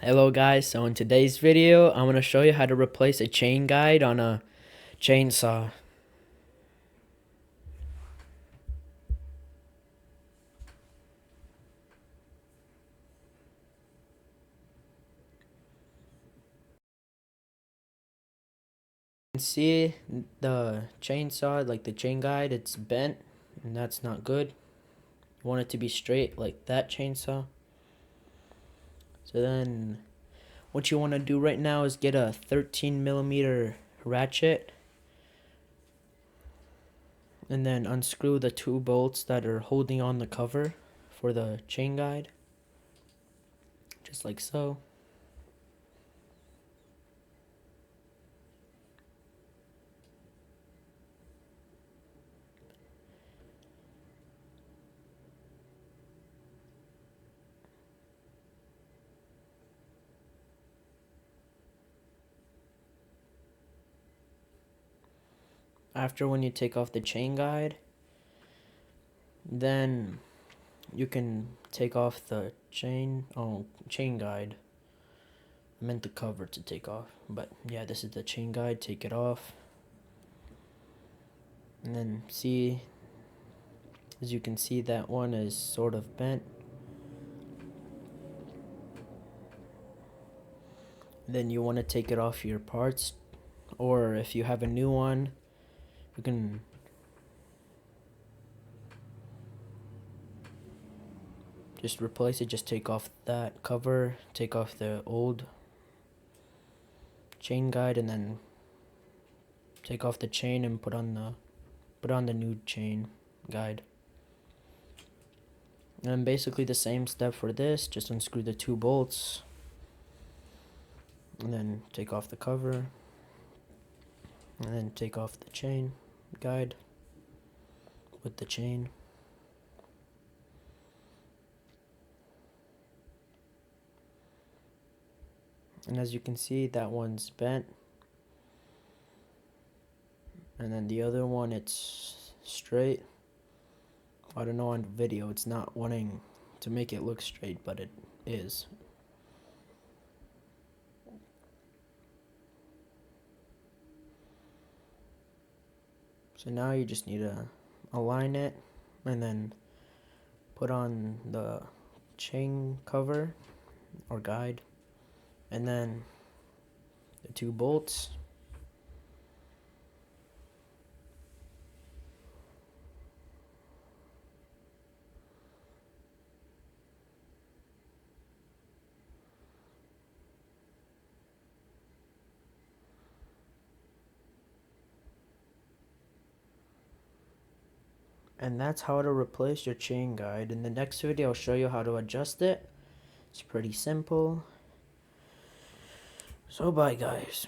Hello guys, so in today's video, I'm going to show you how to replace a chain guide on a chainsaw. You can see the chainsaw, like the chain guide, it's bent and that's not good. You want it to be straight like that chainsaw. So then what you want to do right now is get a 13mm ratchet and then unscrew the two bolts that are holding on the cover for the chain guide, just like so. After, when you take off the chain guide, then you can take off the chain guide. I meant the cover to take off, but yeah, this is the chain guide. Take it off, and then see, as you can see, that one is sort of bent. Then you want to take it off your parts, or if you have a new one, you can just replace it. Just take off that cover, take off the old chain guide, and then take off the chain and put on the new chain guide. And basically the same step for this, just unscrew the two bolts and then take off the cover and then take off the chain guide with the chain. And as you can see, that one's bent, and then the other one, it's straight. I don't know, on video it's not wanting to make it look straight, but it is. So now you just need to align it and then put on the chain cover or guide, and then the two bolts. And that's how to replace your chain guide. In the next video, I'll show you how to adjust it. It's pretty simple. So bye guys.